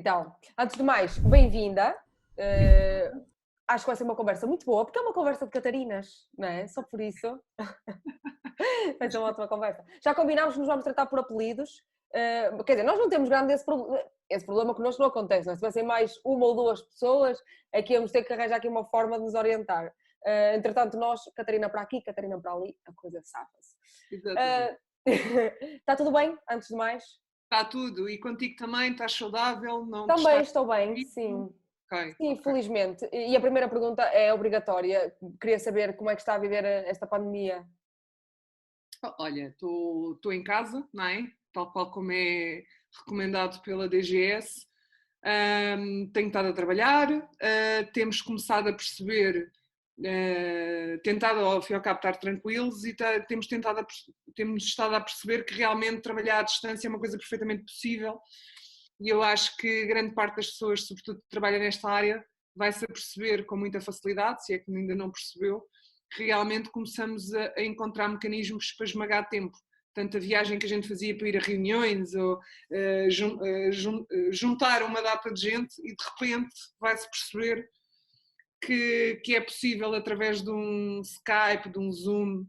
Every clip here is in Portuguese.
Então, antes de mais, bem-vinda. Eh, Acho que vai ser uma conversa muito boa, porque é uma conversa de Catarinas, não é? Só por isso vai ser uma ótima conversa. Já combinámos que nos vamos tratar por apelidos. Quer dizer, nós não temos grande esse problema connosco não acontece, não é? Se tivessem mais uma ou duas pessoas, é que íamos ter que arranjar aqui uma forma de nos orientar. Entretanto, nós, Catarina para aqui, Catarina para ali, a coisa safa-se. Exatamente. Está tudo bem, antes de mais? Está tudo. E contigo também? Estás saudável? Não te Também estás estou bem, vivo? sim. Ok, Sim, ok. felizmente. E a primeira pergunta é obrigatória. Queria saber como é que está a viver esta pandemia. Olha, estou em casa, não é? Tal qual como é recomendado pela DGS. Tenho estado a trabalhar, temos começado a perceber, tentado ao fim e ao cabo estar tranquilos e temos estado a perceber que realmente trabalhar à distância é uma coisa perfeitamente possível e eu acho que grande parte das pessoas, sobretudo que trabalham nesta área, vai-se a perceber com muita facilidade, se é que ainda não percebeu, que realmente começamos a encontrar mecanismos para esmagar tempo. Tanto a viagem que a gente fazia para ir a reuniões ou juntar uma data de gente e de repente vai-se perceber que é possível através de um Skype, de um Zoom,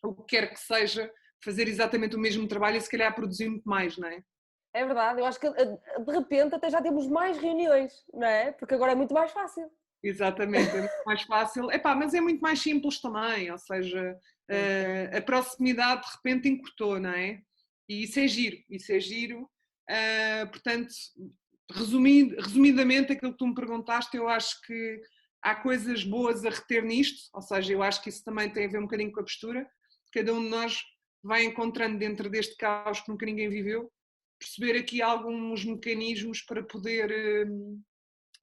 o que quer que seja, fazer exatamente o mesmo trabalho e se calhar produzir muito mais, não é? É verdade, eu acho que de repente até já temos mais reuniões, não é? Porque agora é muito mais fácil. Exatamente, é muito mais fácil. Epá, mas é muito mais simples também, ou seja, Sim. a proximidade de repente encurtou, não é? E isso é giro, isso é giro. Portanto, resumidamente, aquilo que tu me perguntaste, eu acho que há coisas boas a reter nisto, ou seja, eu acho que isso também tem a ver um bocadinho com a postura. Cada um de nós vai encontrando dentro deste caos que nunca ninguém viveu, perceber aqui alguns mecanismos para poder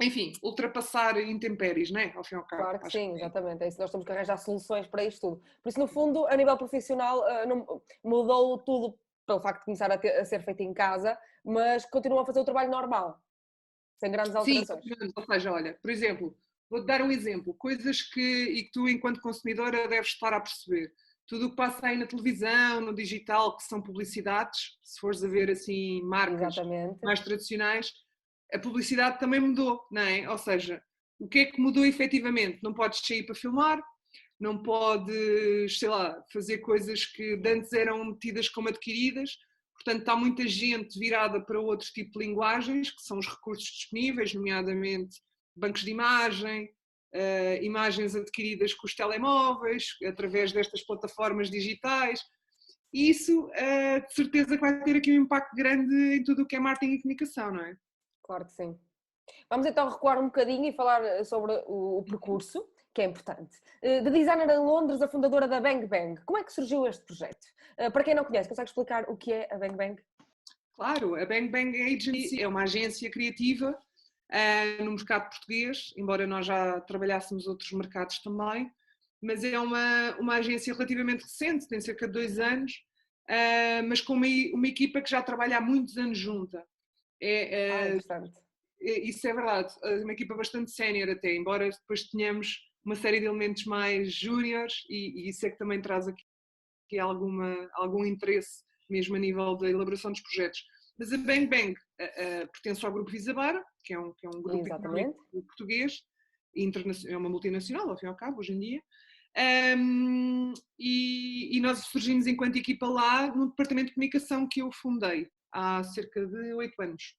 enfim, ultrapassar intempéries, não é? Ao fim e ao cabo. Claro que Acho sim, que exatamente. É isso, nós temos que arranjar soluções para isto tudo. Por isso, no fundo, a nível profissional, mudou tudo pelo facto de começar a ser feito em casa, mas continuam a fazer o trabalho normal, sem grandes sim, alterações. ou seja, olha, por exemplo, vou-te dar um exemplo, coisas que tu, enquanto consumidora, deves estar a perceber. Tudo o que passa aí na televisão, no digital, que são publicidades, se fores a ver assim marcas Exatamente. mais tradicionais, a publicidade também mudou, não é? Ou seja, o que é que mudou efetivamente? Não podes sair para filmar, não podes, sei lá, fazer coisas que de antes eram metidas como adquiridas, portanto está muita gente virada para outro tipo de linguagens, que são os recursos disponíveis, nomeadamente bancos de imagem, imagens adquiridas com os telemóveis, através destas plataformas digitais, e isso de certeza que vai ter aqui um impacto grande em tudo o que é marketing e comunicação, não é? Claro que sim. Vamos então recuar um bocadinho e falar sobre o percurso, que é importante. De designer em Londres, a fundadora da Bang Bang. Como é que surgiu este projeto? Para quem não conhece, consegue explicar o que é a Bang Bang? Claro, a Bang Bang Agency é uma agência criativa no mercado português, embora nós já trabalhássemos outros mercados também, mas é uma agência relativamente recente, tem cerca de 2 anos, mas com uma equipa que já trabalha há muitos anos junta. Ah, É, interessante. isso é verdade, uma equipa bastante sénior até, embora depois tenhamos uma série de elementos mais júniores e isso é que também traz aqui algum interesse mesmo a nível da elaboração dos projetos. Mas a Bang Bang pertence ao grupo Visabara, que é um grupo económico Exatamente. português, é uma multinacional, ao fim e ao cabo, hoje em dia. E nós surgimos enquanto equipa lá no departamento de comunicação que eu fundei há cerca de 8 anos.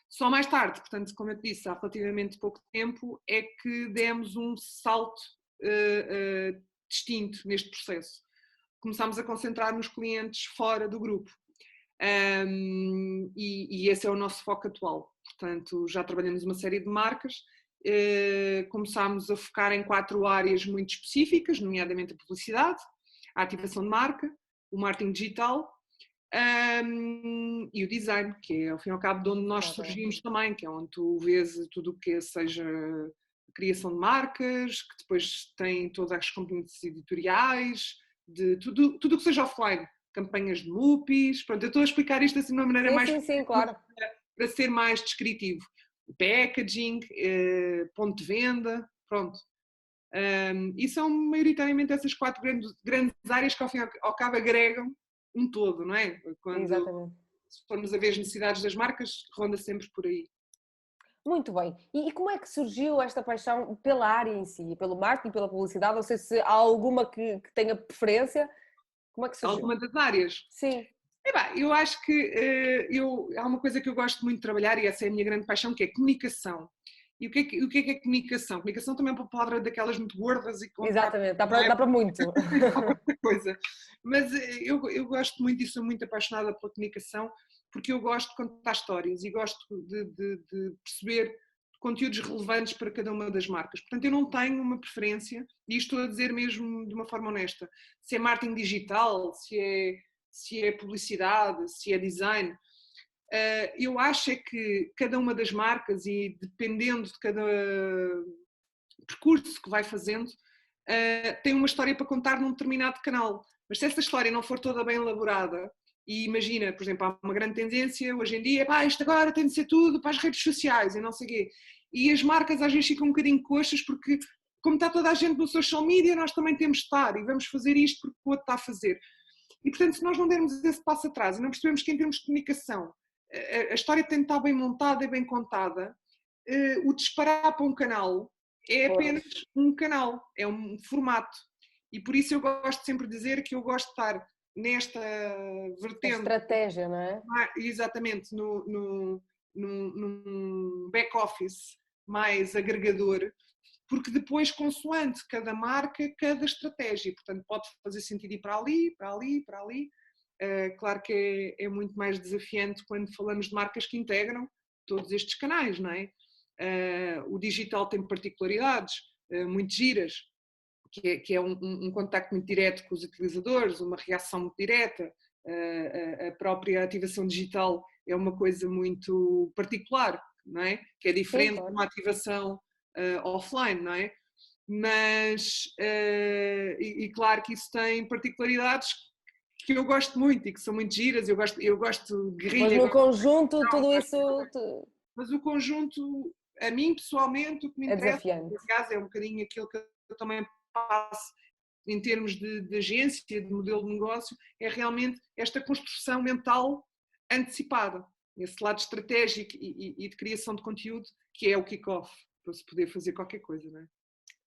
Só mais tarde, portanto, como eu te disse, há relativamente pouco tempo, é que demos um salto distinto neste processo. Começámos a concentrar nos clientes fora do grupo. E esse é o nosso foco atual. Portanto, já trabalhamos uma série de marcas, começámos a focar em 4 áreas muito específicas, nomeadamente a publicidade, a ativação de marca, o marketing digital e o design, que é ao fim e ao cabo de onde nós Exatamente. surgimos também, que é onde tu vês tudo o que seja criação de marcas, que depois tem todas as componentes editoriais, de tudo o que seja offline, campanhas de MUPIs, pronto, eu estou a explicar isto assim de uma maneira Sim, mais sim, sim, claro. para ser mais descritivo. Packaging, ponto de venda, pronto. E são maioritariamente essas 4 grandes áreas que ao fim e ao cabo agregam um todo, não é? Quando Exatamente. se formos a ver as necessidades das marcas, ronda sempre por aí. Muito bem. E como é que surgiu esta paixão pela área em si, pelo marketing, pela publicidade? Não sei se há alguma que tenha preferência. Como é que surgiu? Alguma das áreas? Sim, Eu acho que há uma coisa que eu gosto muito de trabalhar e essa é a minha grande paixão, que é comunicação. E o que é comunicação? Comunicação também é uma palavra daquelas muito gordas e com trapo, exatamente. não é? Dá para muito. Há muita coisa. Mas eu gosto muito e sou muito apaixonada pela comunicação porque eu gosto de contar histórias e gosto de perceber conteúdos relevantes para cada uma das marcas. Portanto, eu não tenho uma preferência, e estou a dizer mesmo de uma forma honesta, se é marketing digital, se é publicidade, se é design. Eu acho é que cada uma das marcas e dependendo de cada percurso que vai fazendo, tem uma história para contar num determinado canal. Mas se essa história não for toda bem elaborada, e imagina, por exemplo, há uma grande tendência hoje em dia, isto agora tem de ser tudo para as redes sociais e não sei o quê. E as marcas às vezes ficam um bocadinho coxas porque, como está toda a gente no social media, nós também temos de estar e vamos fazer isto porque o outro está a fazer. E portanto, se nós não dermos esse passo atrás e não percebemos que em termos de comunicação a história tem de estar bem montada e bem contada, o disparar para um canal é apenas Pois. um canal, é um formato. E por isso eu gosto sempre de dizer que eu gosto de estar nesta A vertente, estratégia, não é? exatamente num back-office mais agregador, porque depois, consoante cada marca, cada estratégia, portanto pode fazer sentido ir para ali, para ali, para ali. Claro que é muito mais desafiante quando falamos de marcas que integram todos estes canais, não é? O digital tem particularidades muito giras, que é um contacto muito direto com os utilizadores, uma reação muito direta, a própria ativação digital é uma coisa muito particular, não é? Que é Sim, diferente de claro. uma ativação offline, não é? Mas, e claro que isso tem particularidades que eu gosto muito e que são muito giras, eu gosto de Mas guerrilha, no gosto conjunto, tudo de isso mas o conjunto, a mim pessoalmente, o que me é interessa, desafiante. aliás, é um bocadinho aquilo que eu também passo em termos de agência, de modelo de negócio, é realmente esta construção mental antecipada, esse lado estratégico e de criação de conteúdo, que é o kick-off, para se poder fazer qualquer coisa, não é?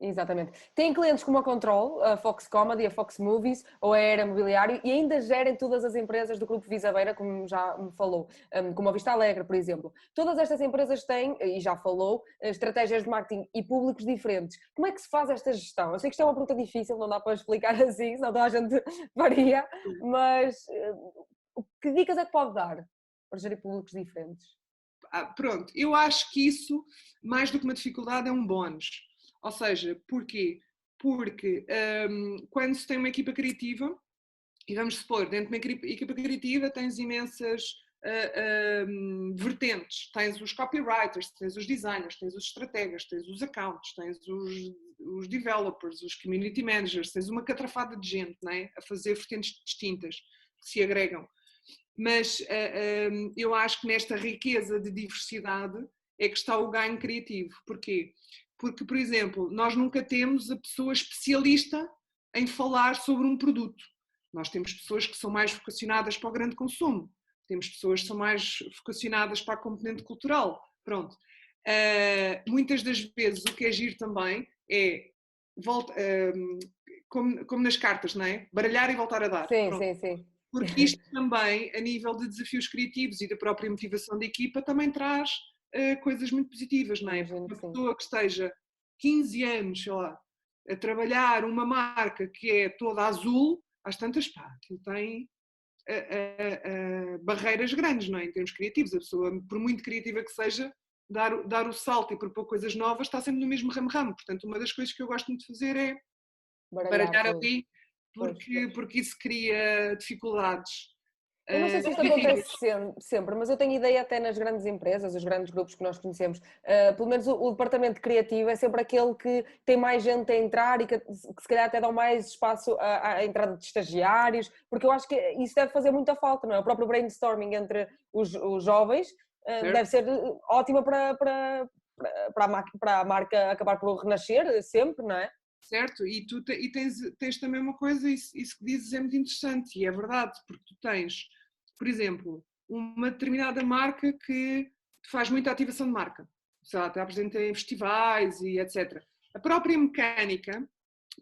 Exatamente. Tem clientes como a Control, a Fox Comedy, a Fox Movies ou a Era Mobiliário e ainda gerem todas as empresas do Grupo Visabeira, como já me falou, como a Vista Alegre, por exemplo. Todas estas empresas têm, e já falou, estratégias de marketing e públicos diferentes. Como é que se faz esta gestão? Eu sei que isto é uma pergunta difícil, não dá para explicar assim, senão toda a gente faria, mas que dicas é que pode dar para gerir públicos diferentes? Pronto, eu acho que isso, mais do que uma dificuldade, é um bónus. Ou seja, porquê? Porque quando se tem uma equipa criativa, e vamos supor, dentro de uma equipa criativa tens imensas vertentes, tens os copywriters, tens os designers, tens os estrategas, tens os accounts, tens os developers, os community managers, tens uma catrafada de gente, não é? A fazer vertentes distintas que se agregam. Mas eu acho que nesta riqueza de diversidade é que está o ganho criativo. Porquê? Porque, por exemplo, nós nunca temos a pessoa especialista em falar sobre um produto. Nós temos pessoas que são mais vocacionadas para o grande consumo, temos pessoas que são mais vocacionadas para a componente cultural. Pronto. Muitas das vezes o que é giro também é, como nas cartas, não é? Baralhar e voltar a dar. Sim, Pronto. sim, sim. Porque isto também, a nível de desafios criativos e da própria motivação da equipa, também traz coisas muito positivas, não é? Porque Imagino que uma sim. pessoa que esteja 15 anos, sei lá, a trabalhar uma marca que é toda azul, às tantas, pá, aquilo tem barreiras grandes, não é? Em termos criativos. A pessoa, por muito criativa que seja, dar o salto e propor coisas novas está sempre no mesmo ramo-ramo. Portanto, uma das coisas que eu gosto muito de fazer é Baralhar baralhar tudo. ali, Pois. porque isso cria dificuldades Eu não sei se isto criativas. acontece sempre, mas eu tenho ideia até nas grandes empresas, os grandes grupos que nós conhecemos, pelo menos o departamento criativo é sempre aquele que tem mais gente a entrar e que se calhar até dão mais espaço à entrada de estagiários, porque eu acho que isso deve fazer muita falta, não é? O próprio brainstorming entre os jovens deve Certo? ser ótima para a marca acabar por renascer sempre, não é? Certo? E tu tens também uma coisa, isso que dizes é muito interessante e é verdade, porque tu tens, por exemplo, uma determinada marca que faz muita ativação de marca. Ou sei lá, até apresentei em festivais e etc. A própria mecânica,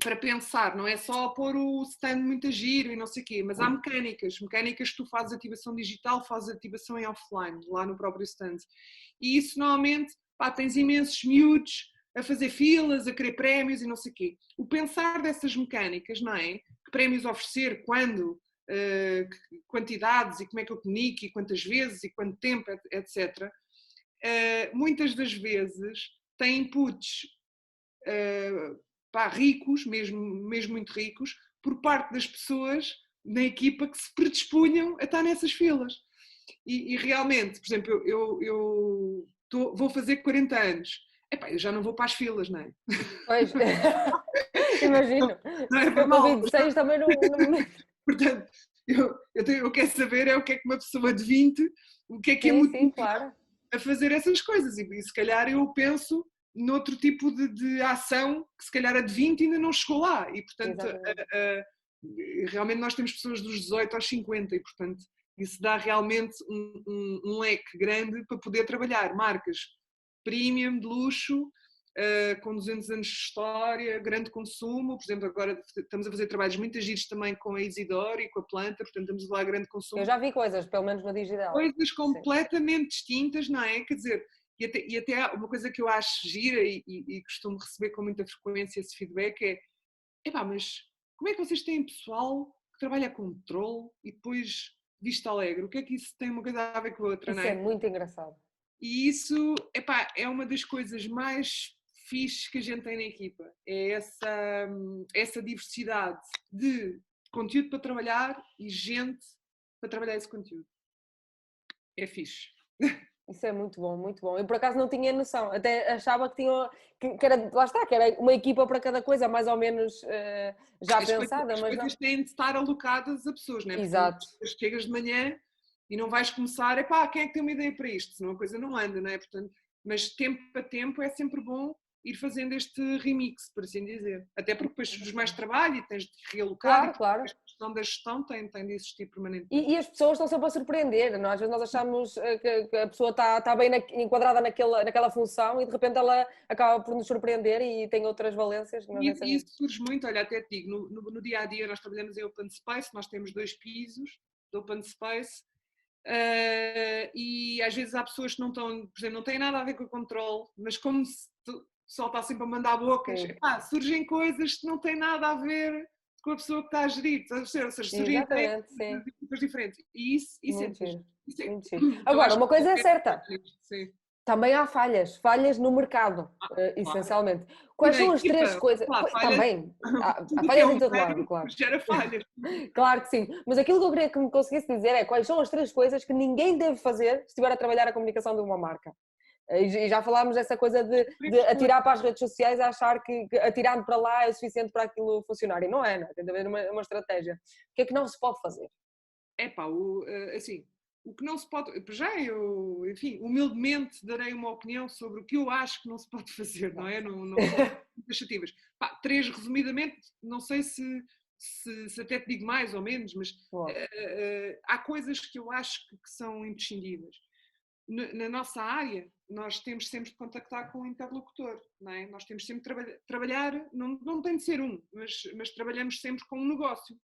para pensar, não é só pôr o stand muito a giro e não sei o quê, mas há mecânicas que tu fazes ativação digital, fazes ativação em offline, lá no próprio stand. E isso normalmente, pá, tens imensos miúdos a fazer filas, a querer prémios e não sei o quê. O pensar dessas mecânicas, não é? Que prémios oferecer, quando, quantidades e como é que eu comunico e quantas vezes e quanto tempo, etc. Muitas das vezes têm inputs pá, ricos, mesmo muito ricos, por parte das pessoas na equipa que se predispunham a estar nessas filas. E realmente, por exemplo, vou fazer 40 anos. Epá, eu já não vou para as filas, não é? Pois, imagino. Não é Eu por com mal. 26 também não. Portanto, eu quero saber é o que é que uma pessoa de 20, o que é que a Sim, sim, motiva claro. a fazer essas coisas. E se calhar eu penso noutro tipo de ação que se calhar a de 20 ainda não chegou lá. E portanto, Exatamente. realmente nós temos pessoas dos 18 aos 50 e portanto isso dá realmente um leque grande para poder trabalhar marcas premium, de luxo, com 200 anos de história, grande consumo. Por exemplo, agora estamos a fazer trabalhos muito giros também com a Isidore e com a Planta, portanto estamos a falar grande Eu consumo. já vi coisas, pelo menos no digital. Coisas Sim. completamente distintas, não é? Quer dizer, e até uma coisa que eu acho gira e costumo receber com muita frequência esse feedback é: epá, mas como é que vocês têm pessoal que trabalha com controle e depois Vista Alegre? O que é que isso tem uma coisa a ver com a outra, não Isso é é? muito engraçado. E isso, epá, é uma das coisas mais fixes que a gente tem na equipa. É essa diversidade de conteúdo para trabalhar e gente para trabalhar esse conteúdo. É fixe. Isso é muito bom, muito bom. Eu por acaso não tinha noção, até achava que era, lá está, que era uma equipa para cada coisa, mais ou menos já pensada, As mas não. coisas têm de estar alocadas a pessoas, não é? Porque tu Exato. chegas de manhã e não vais começar, epá, quem é que tem uma ideia para isto? Senão a coisa não anda, não é? Portanto, mas tempo a tempo é sempre bom ir fazendo este remix, por assim dizer. Até porque depois surge mais trabalho e tens de realocar e Claro, claro. a questão da gestão tem de existir permanentemente. E as pessoas estão sempre a surpreender, não? Às vezes nós achamos que a pessoa está bem enquadrada naquela função e de repente ela acaba por nos surpreender e tem outras valências que nós nem E isso sabemos. surge muito, olha, até te digo, no dia a dia nós trabalhamos em Open Space, nós temos 2 pisos de Open Space. E às vezes há pessoas que não estão, por exemplo, não têm nada a ver com o controle, mas como o pessoal está sempre a mandar bocas, epá, surgem coisas que não têm nada a ver com a pessoa que está a gerir, ou seja, surgem ideias Exatamente, sim. diferentes. E isso é Muito fixe. giro, Isso é, muito giro. eu Agora, acho uma que coisa é certa, sim. também há falhas no mercado, Claro. essencialmente. E Quais na são as três equipa, coisas? lá, falhas, Também, há tudo o que é falhas em todo lado, humano claro. gera falhas. Claro que sim, mas aquilo que eu queria que me conseguisse dizer é quais são as três coisas que ninguém deve fazer se estiver a trabalhar a comunicação de uma marca. E já falámos dessa coisa de atirar para as redes sociais a achar que atirando para lá é o suficiente para aquilo funcionar. E não é, não é? Tem de haver uma estratégia. O que é que não se pode fazer? Epá, assim, o que não se pode. Já eu, enfim, humildemente darei uma opinião sobre o que eu acho que não se pode fazer, não é? Não são taxativas. Pá, três, resumidamente, não sei se até te digo mais ou menos, mas há coisas que eu acho que são imprescindíveis. Na nossa área, nós temos sempre de contactar com o interlocutor, não é? Nós temos sempre de trabalhar, não tem de ser mas trabalhamos sempre com um negócio.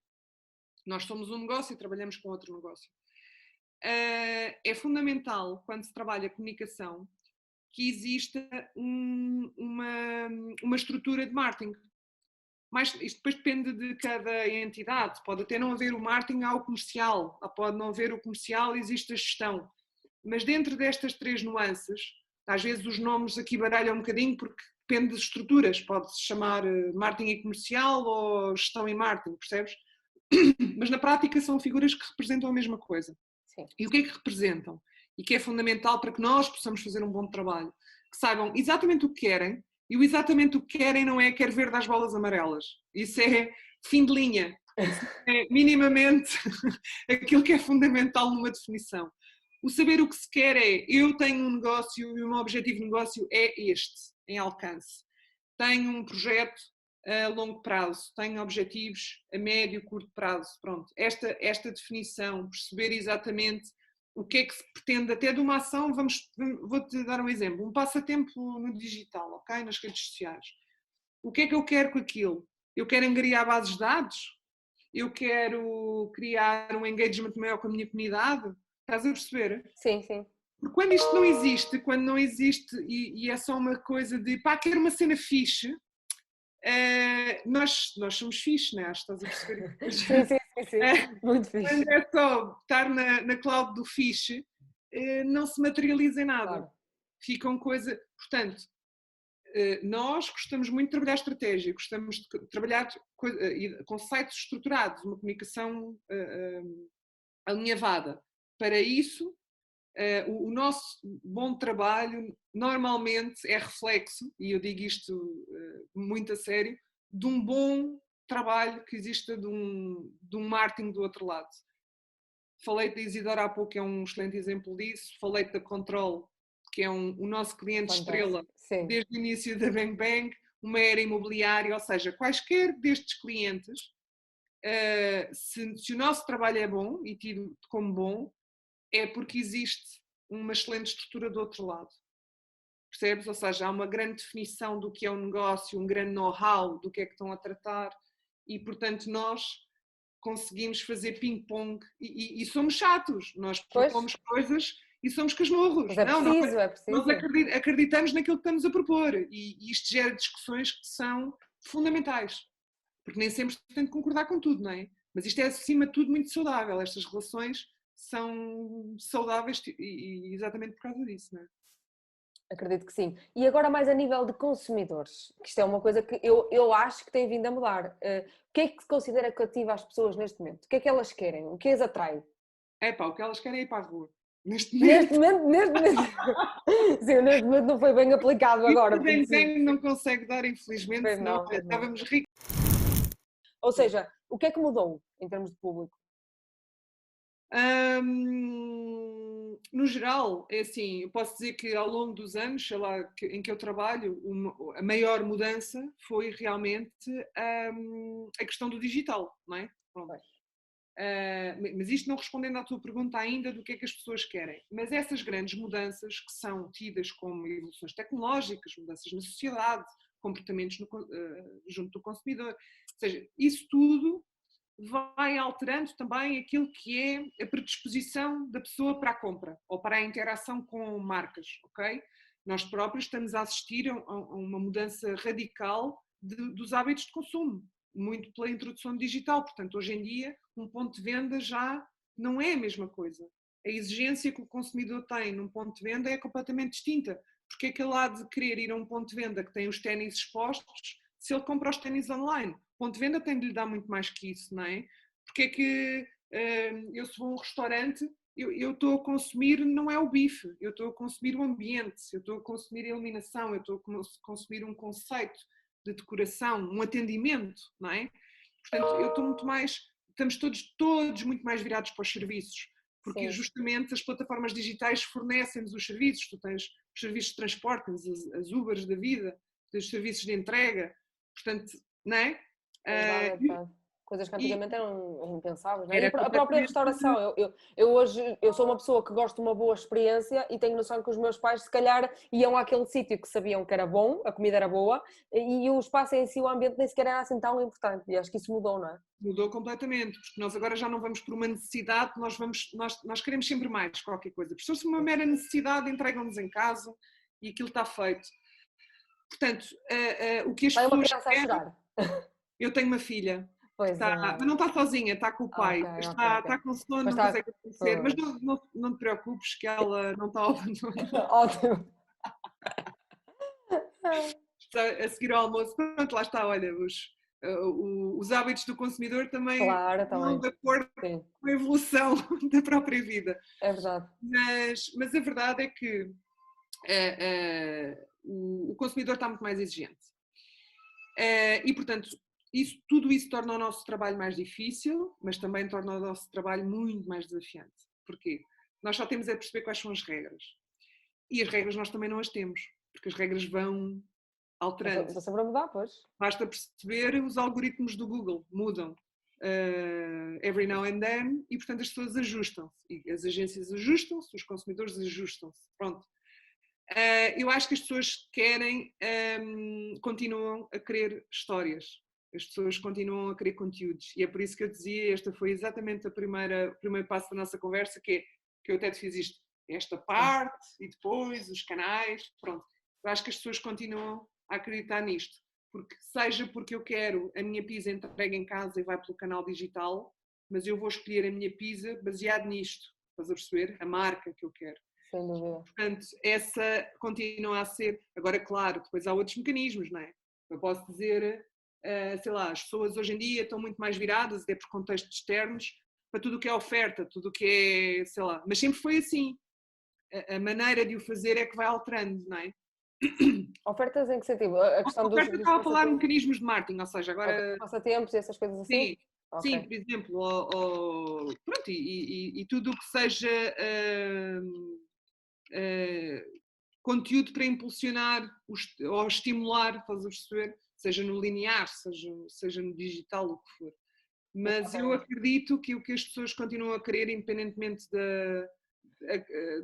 Nós somos um negócio e trabalhamos com outro negócio. É fundamental, quando se trabalha comunicação, que exista uma estrutura de marketing. Mas isto depois depende de cada entidade. Pode até não haver o marketing ao comercial, pode não haver o comercial, existe a gestão. Mas dentro destas três nuances, às vezes os nomes aqui baralham um bocadinho porque depende das estruturas. Pode-se chamar marketing e comercial ou gestão e marketing, percebes? Mas na prática são figuras que representam a mesma coisa. Sim. E o que é que representam? E que é fundamental para que nós possamos fazer um bom trabalho. Que saibam exatamente o que querem, e o exatamente o que querem não é quer ver das bolas amarelas. Isso é fim de linha. Isso é minimamente aquilo que é fundamental numa definição. O saber o que se quer é, eu tenho um negócio e o meu objetivo de negócio é este, em alcance. Tenho um projeto a longo prazo, tenho objetivos a médio e curto prazo. Pronto, esta definição, perceber exatamente o que é que se pretende até de uma ação, vou-te dar um exemplo, um passatempo no digital, ok? Nas redes sociais. O que é que eu quero com aquilo? Eu quero angariar bases de dados? Eu quero criar um engagement maior com a minha comunidade? Estás a perceber? Sim, sim. Porque quando isto não existe, quando não existe e é só uma coisa de pá, quero uma cena fixe, nós somos fixe, não é? Acho que estás a perceber? Sim, sim, sim, sim. Muito fixe. Quando é só estar na cloud do fixe, não se materializa em nada. Claro. Fica uma coisa. Portanto, nós gostamos muito de trabalhar estratégia, gostamos de trabalhar conceitos estruturados, uma comunicação alinhavada. Para isso, o nosso bom trabalho normalmente é reflexo, e eu digo isto muito a sério, de um bom trabalho que exista de um marketing do outro lado. Falei da Isidora há pouco, é um excelente exemplo disso. Falei da Control, que é o nosso cliente estrela desde o início da Bang Bang, uma era imobiliária, ou seja, quaisquer destes clientes, se o nosso trabalho é bom e tido como bom, é porque existe uma excelente estrutura do outro lado. Percebes? Ou seja, há uma grande definição do que é um negócio, um grande know-how do que é que estão a tratar e, portanto, nós conseguimos fazer ping-pong e somos chatos. Nós propomos coisas e somos casmurros. Mas é preciso, é preciso. Nós acreditamos naquilo que estamos a propor e isto gera discussões que são fundamentais. Porque nem sempre se tem de concordar com tudo, não é? Mas isto é, acima de tudo, muito saudável. Estas relações são saudáveis e exatamente por causa disso, não é? Acredito que sim. E agora mais a nível de consumidores, que isto é uma coisa que eu acho que tem vindo a mudar. O que é que se considera que ativa as pessoas neste momento? O que é que elas querem? O que as atrai? O que elas querem é ir para a rua. Neste momento. Sim, neste momento não foi bem aplicado agora. Bem, não consegue dar, infelizmente, senão estávamos ricos. Ou seja, o que é que mudou em termos de público? No geral, é assim, eu posso dizer que ao longo dos anos, sei lá, em que eu trabalho, a maior mudança foi realmente a questão do digital, não é? Pronto. Mas isto não respondendo à tua pergunta ainda do que é que as pessoas querem. Mas essas grandes mudanças que são tidas como evoluções tecnológicas, mudanças na sociedade, comportamentos junto do consumidor, ou seja, isso tudo vai alterando também aquilo que é a predisposição da pessoa para a compra ou para a interação com marcas, ok? Nós próprios estamos a assistir a uma mudança radical dos hábitos de consumo, muito pela introdução digital. Portanto, hoje em dia, um ponto de venda já não é a mesma coisa. A exigência que o consumidor tem num ponto de venda é completamente distinta. Porque é que ele há de querer ir a um ponto de venda que tem os ténis expostos se ele compra os ténis online? O ponto de venda tem de lhe dar muito mais que isso, não é? Porque é que eu se vou a um restaurante, eu estou a consumir, não é o bife, eu estou a consumir o ambiente, eu estou a consumir a iluminação, eu estou a consumir um conceito de decoração, um atendimento, não é? Portanto, eu estou muito mais, estamos todos muito mais virados para os serviços, porque justamente as plataformas digitais fornecem-nos os serviços, tu tens os serviços de transporte, as Ubers da vida, os serviços de entrega, portanto, não é? É verdade. Coisas que antigamente eram impensáveis, não é? A própria restauração, eu hoje sou uma pessoa que gosto de uma boa experiência e tenho noção que os meus pais se calhar iam àquele sítio que sabiam que era bom, a comida era boa e o espaço em si, o ambiente nem sequer era assim tão importante e acho que isso mudou, não é? Mudou completamente, porque nós agora já não vamos por uma necessidade, nós queremos sempre mais qualquer coisa. Se fosse uma mera necessidade, entregam-nos em casa e aquilo está feito. Portanto, o que as Vai pessoas uma criança a chorar. Eu tenho uma filha, mas não está sozinha, está com o pai, está com sono, não consegue acontecer, mas não te preocupes que ela não está ao abandono. Ótimo. A seguir ao almoço, pronto, lá está, olha, os hábitos do consumidor também estão de acordo com a evolução da própria vida. É verdade. Mas a verdade é que o consumidor está muito mais exigente. E, portanto, tudo isso torna o nosso trabalho mais difícil, mas também torna o nosso trabalho muito mais desafiante. Porquê? Nós só temos a perceber quais são as regras. E as regras nós também não as temos, porque as regras vão alterando. Está sempre a mudar, pois. Basta perceber, os algoritmos do Google mudam. every now and then, e portanto as pessoas ajustam-se, e as agências ajustam-se, os consumidores ajustam-se, pronto. Eu acho que as pessoas querem, continuam a querer histórias, as pessoas continuam a querer conteúdos, e é por isso que eu dizia, esta foi exatamente o primeiro passo da nossa conversa, que eu até te fiz isto, esta parte, e depois os canais, pronto. Eu acho que as pessoas continuam a acreditar nisto, seja porque eu quero a minha pizza entregue em casa e vai pelo canal digital, mas eu vou escolher a minha pizza baseado nisto, estás a perceber? A marca que eu quero. Sem dúvida. Portanto, essa continua a ser. Agora, claro, depois há outros mecanismos, não é? Eu posso dizer, sei lá, as pessoas hoje em dia estão muito mais viradas, até por contextos externos, para tudo o que é oferta, tudo o que é, sei lá. Mas sempre foi assim. A maneira de o fazer é que vai alterando, não é? Ofertas em que sentido? A questão dos Estava a falar de mecanismos de marketing, ou seja, agora... Passatempos e essas coisas assim? Sim, Okay. sim, por exemplo, pronto, e tudo o que seja conteúdo para impulsionar ou estimular, estás a perceber? Seja no linear, seja no digital, o que for. Mas eu acredito que o que as pessoas continuam a querer, independentemente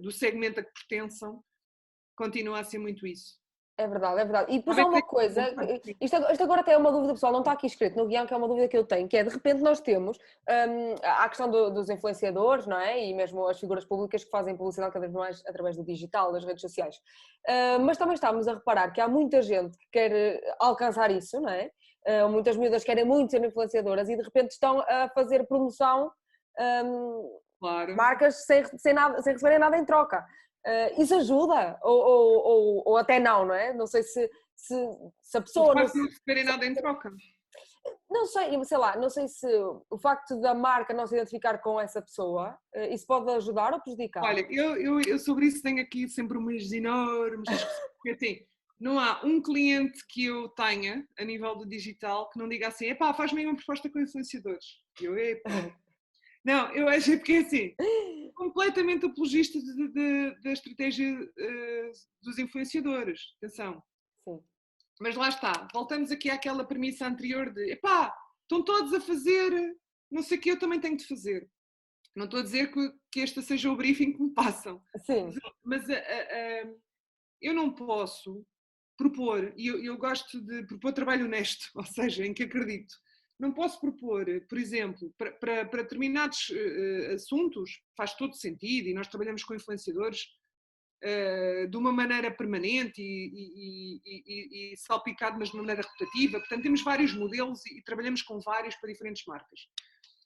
do segmento a que pertençam, continua a ser muito isso. É verdade, é verdade. E depois há uma coisa, isto agora até é uma dúvida pessoal, não está aqui escrito no guião, que é uma dúvida que eu tenho, que é, de repente nós temos a questão dos influenciadores, não é? E mesmo as figuras públicas que fazem publicidade cada vez mais através do digital, das redes sociais. Mas também estamos a reparar que há muita gente que quer alcançar isso, não é? Muitas miúdas querem muito ser influenciadoras e de repente estão a fazer promoção claro. marcas sem receberem nada em troca. Isso ajuda? Ou até não é? Não sei se a pessoa... Não receberem nada em troca. Não sei, sei lá, não sei se o facto da marca não se identificar com essa pessoa, isso pode ajudar ou prejudicar? Olha, eu sobre isso tenho aqui sempre umas enormes discussões, porque assim, não há um cliente que eu tenha, a nível do digital, que não diga assim, epá, faz-me uma proposta com influenciadores. Eu, epá. Não, eu acho porque assim, completamente apologista da estratégia dos influenciadores, atenção. Sim. Mas lá está, voltamos aqui àquela premissa anterior de, epá, estão todos a fazer, não sei o que eu também tenho de fazer. Não estou a dizer que este seja o briefing que me passam. Sim. Mas eu não posso propor, e eu gosto de propor trabalho honesto, ou seja, em que acredito. Não posso propor, por exemplo, para determinados assuntos, faz todo sentido, e nós trabalhamos com influenciadores de uma maneira permanente e salpicado, mas de uma maneira rotativa. Portanto, temos vários modelos e trabalhamos com vários para diferentes marcas.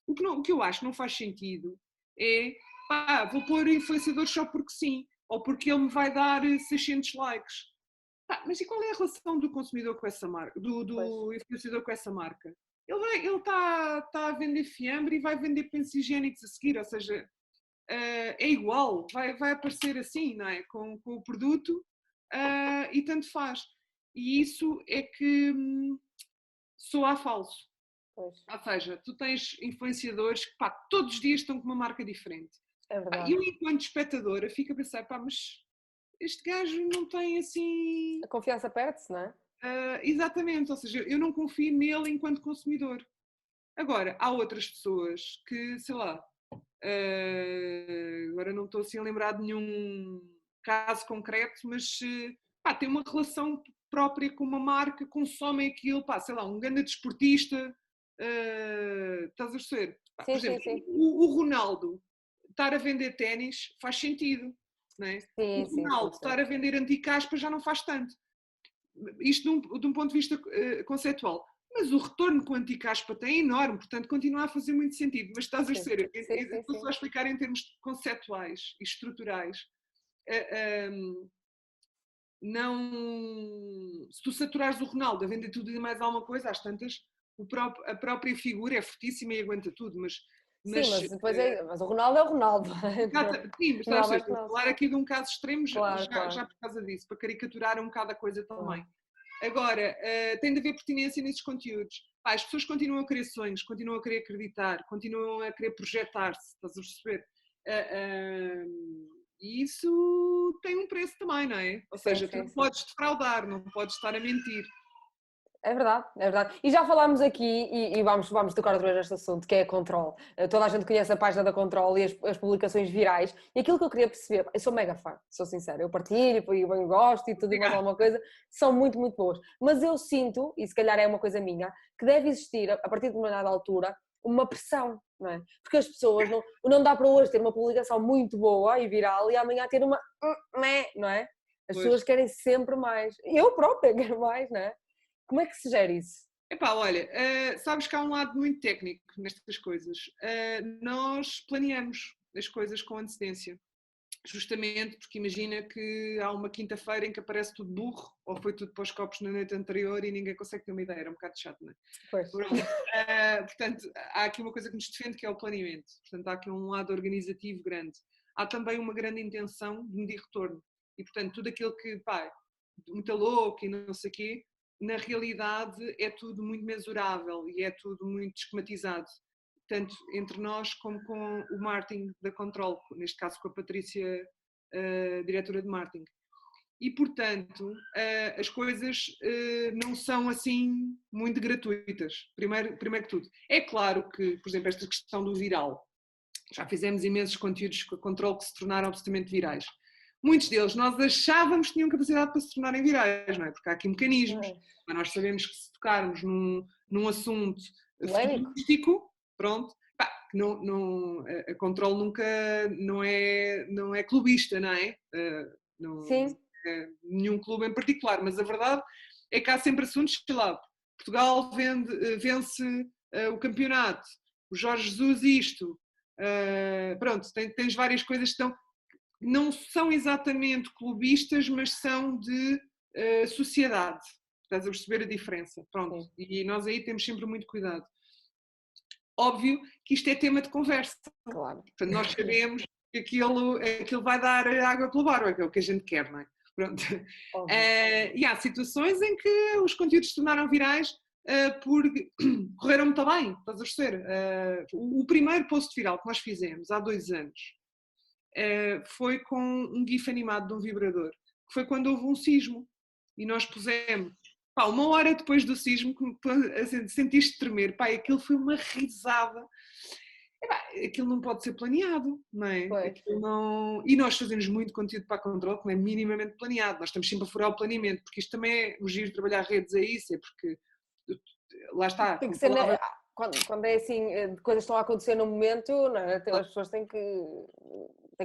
O que eu acho que não faz sentido é, pá, vou pôr influenciadores só porque sim, ou porque ele me vai dar 600 likes. Pá, mas e qual é a relação do consumidor com essa marca, do influenciador com essa marca? Ele está a vender fiambre e vai vender pensos higiênicos a seguir, ou seja, é igual, vai aparecer assim, não é? Com o produto e tanto faz. E isso é que soa a falso. Pois. Ou seja, tu tens influenciadores que, pá, todos os dias estão com uma marca diferente. É verdade. E eu, enquanto espectadora, fico a pensar, pá, mas este gajo não tem assim... A confiança perde-se, não é? Exatamente, ou seja, eu não confio nele enquanto consumidor. Agora, há outras pessoas que, sei lá, agora não estou assim a lembrar de nenhum caso concreto, mas pá, tem uma relação própria com uma marca, consomem aquilo, pá, sei lá, um grande desportista, estás a perceber? Pá, Sim, por exemplo, sim. o Ronaldo estar a vender ténis faz sentido, não é? Sim, O Ronaldo estar a vender anticaspa já não faz tanto. Isto de um ponto de vista conceptual. Mas o retorno que o anticaspa tem é enorme, portanto continua a fazer muito sentido. Mas estás a ser, estou só a explicar em termos conceptuais e estruturais. Não, se tu saturares o Ronaldo a vender tudo e mais alguma coisa, às tantas, a própria figura é fortíssima e aguenta tudo, mas depois mas o Ronaldo é o Ronaldo. Sim, mas estás a falar aqui de um caso extremo, claro. já por causa disso, para caricaturar um bocado a coisa também. Agora, tem de haver pertinência nesses conteúdos. Pá, as pessoas continuam a querer sonhos, continuam a querer acreditar, continuam a querer projetar-se, estás a perceber? E isso tem um preço também, não é? Ou seja, tu não podes defraudar, não podes estar a mentir. É verdade, é verdade. E já falámos aqui, e vamos tocar outra vez neste assunto, que é a Control. Toda a gente conhece a página da Control e as publicações virais. E aquilo que eu queria perceber, eu sou mega fã, sou sincera, eu partilho, eu gosto e tudo e mais alguma coisa, são muito, muito boas. Mas eu sinto, e se calhar é uma coisa minha, que deve existir, a partir de uma dada altura, uma pressão, não é? Porque as pessoas, não dá para hoje ter uma publicação muito boa e viral e amanhã ter uma, não é? As pessoas querem sempre mais. Eu própria quero mais, não é? Como é que se gera isso? Epá, olha, sabes que há um lado muito técnico nestas coisas. Nós planeamos as coisas com antecedência. Justamente porque imagina que há uma quinta-feira em que aparece tudo burro, ou foi tudo para os copos na noite anterior e ninguém consegue ter uma ideia, era um bocado chato, não é? Pois. Portanto, há aqui uma coisa que nos defende que é o planeamento, portanto há aqui um lado organizativo grande. Há também uma grande intenção de medir retorno e portanto tudo aquilo que, pá, muito louco e não sei o quê, na realidade é tudo muito mensurável e é tudo muito esquematizado. Tanto entre nós como com o marketing da Control, neste caso com a Patrícia, diretora de marketing. E, portanto, as coisas não são assim muito gratuitas, primeiro que tudo. É claro que, por exemplo, esta questão do viral, já fizemos imensos conteúdos com a Control que se tornaram absolutamente virais. Muitos deles nós achávamos que tinham capacidade para se tornarem virais, não é? Porque há aqui mecanismos, mas nós sabemos que se tocarmos num assunto futurístico, pronto, pá, a Control nunca não é clubista, não é? Sim. Nenhum clube em particular, mas a verdade é que há sempre assuntos, sei lá, Portugal vence o campeonato, o Jorge Jesus isto, pronto, tens várias coisas que não são exatamente clubistas, mas são de sociedade. Estás a perceber a diferença? Pronto. Sim. E nós aí temos sempre muito cuidado. Óbvio que isto é tema de conversa. Claro. Portanto, nós sabemos que aquilo vai dar água pelo barro, é o que a gente quer, não é? Pronto. E há situações em que os conteúdos se tornaram virais porque correram muito bem, estás a perceber? O primeiro post viral que nós fizemos há 2 anos foi com um gif animado de um vibrador, que foi quando houve um sismo e nós pusemos, pá, 1 hora depois do sismo, assim, sentiste tremer, pá, aquilo foi uma risada. Aquilo não pode ser planeado, não é? E nós fazemos muito conteúdo para a Control que não é minimamente planeado, nós estamos sempre a furar o planeamento, porque isto também é o giro de trabalhar redes, é isso, é porque lá está. Tem que ser, quando é assim, coisas estão a acontecer no momento, não é? As pessoas têm que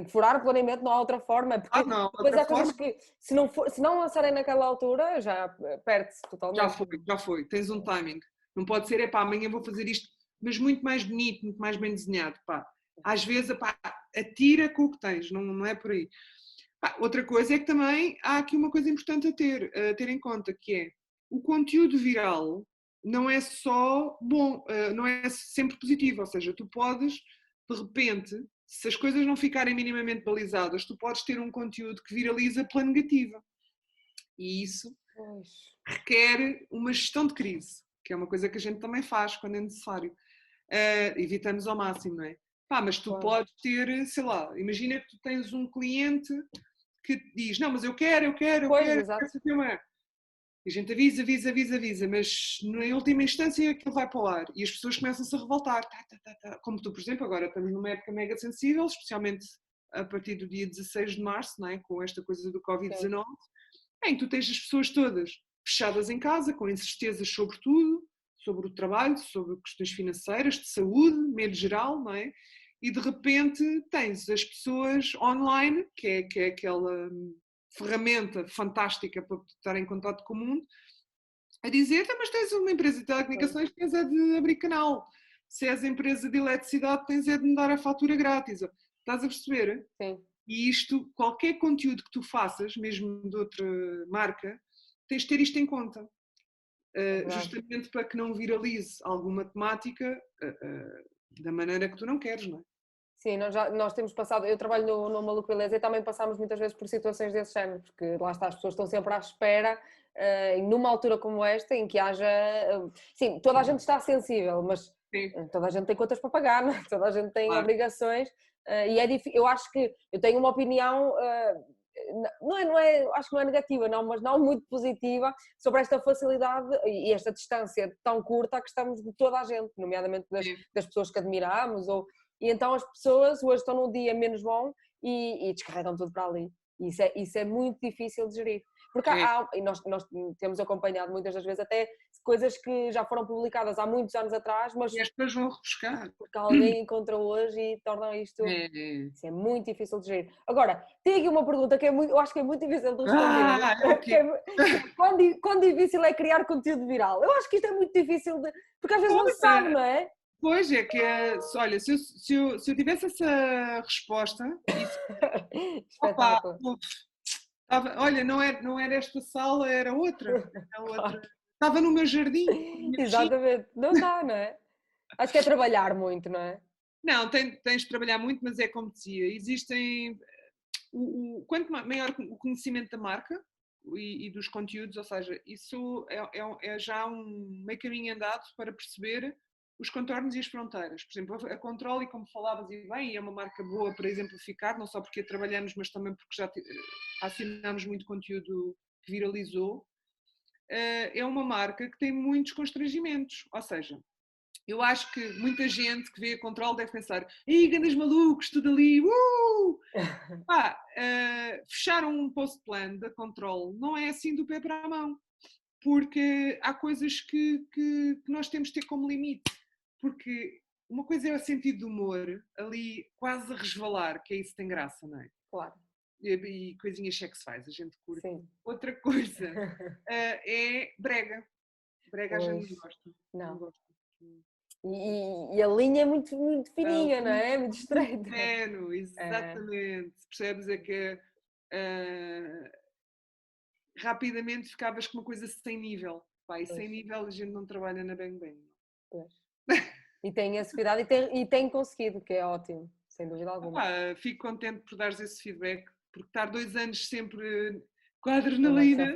furar o planeamento, não há outra forma, porque depois há coisas que se não lançarem naquela altura já perde-se totalmente. Já foi, tens um timing, não pode ser, amanhã vou fazer isto, mas muito mais bonito, muito mais bem desenhado, pá. Às vezes, atira com o que tens, não é por aí. Pá, outra coisa é que também há aqui uma coisa importante a ter em conta, que é o conteúdo viral não é só bom, não é sempre positivo, ou seja, tu podes, de repente, se as coisas não ficarem minimamente balizadas, tu podes ter um conteúdo que viraliza pela negativa. E isso requer uma gestão de crise, que é uma coisa que a gente também faz quando é necessário. Evitamos ao máximo, não é? Pá, mas tu podes ter, sei lá, imagina que tu tens um cliente que diz, não, mas eu quero saber uma. E a gente avisa, mas em última instância aquilo vai para o ar e as pessoas começam-se a revoltar. Como tu, por exemplo, agora estamos numa época mega sensível, especialmente a partir do dia 16 de março, não é? Com esta coisa do Covid-19, em que tu tens as pessoas todas fechadas em casa, com incertezas sobre tudo, sobre o trabalho, sobre questões financeiras, de saúde, medo geral, não é? E de repente tens as pessoas online, que é aquela ferramenta fantástica para estar em contato com o mundo, a dizer, mas tens uma empresa de telecomunicações, tens é de abrir canal. Se és empresa de eletricidade, tens é de me dar a fatura grátis. Estás a perceber? Sim. E isto, qualquer conteúdo que tu faças, mesmo de outra marca, tens de ter isto em conta. Justamente para que não viralize alguma temática da maneira que tu não queres, não é? Sim, nós temos passado, eu trabalho no Maluco Beleza e também passámos muitas vezes por situações desse género, porque lá está, as pessoas estão sempre à espera, numa altura como esta, em que haja... sim, toda a gente está sensível, mas toda a gente tem contas para pagar, não é? Toda a gente tem obrigações, e é difícil. Eu acho que, eu tenho uma opinião, acho que não é negativa, não, mas não muito positiva sobre esta facilidade e esta distância tão curta que estamos de toda a gente, nomeadamente das pessoas que admiramos, e então as pessoas hoje estão num dia menos bom e descarregam tudo para ali. Isso é muito difícil de gerir. Porque e nós temos acompanhado muitas das vezes até coisas que já foram publicadas há muitos anos atrás, mas e as pessoas vão rebuscar. porque alguém encontrou hoje e torna isto. Isso é muito difícil de gerir. Agora, tem aqui uma pergunta que eu acho que é muito difícil de responder. Quão difícil é criar conteúdo viral? Eu acho que isto é muito difícil porque às vezes não se sabe, não é? Pois é, que olha, se eu tivesse essa resposta, espetáculo. Olha, não era esta sala, era outra. Estava no meu jardim. Exatamente, não dá, não é? Acho que é trabalhar muito, não é? Não, tens de trabalhar muito, mas é como dizia, existem. Quanto maior o conhecimento da marca e dos conteúdos, ou seja, isso é já um meio caminho andado para perceber os contornos e as fronteiras. Por exemplo, a Control, e como falavas e bem, é uma marca boa para exemplificar, não só porque a trabalhamos, mas também porque já assinámos muito conteúdo que viralizou. É uma marca que tem muitos constrangimentos, ou seja, eu acho que muita gente que vê a Control deve pensar: "Ih, grandes malucos, tudo ali, fechar um post-plan da Control não é assim do pé para a mão, porque há coisas que nós temos de ter como limite, porque uma coisa é o sentido de humor, ali quase a resvalar, que é isso que tem graça, não é? Claro. E coisinhas sexuais, a gente curte. Sim. Outra coisa é brega. Brega a gente não gosta. Não gosta. E a linha é muito, muito fininha, não é? Muito estreita. Fino, exatamente. Percebes? É que rapidamente ficavas com uma coisa sem nível. E sem nível a gente não trabalha na Bang Bang. Pois. E tem esse cuidado e tem conseguido, que é ótimo, sem dúvida alguma. Fico contente por dares esse feedback, porque estar 2 anos sempre com a adrenalina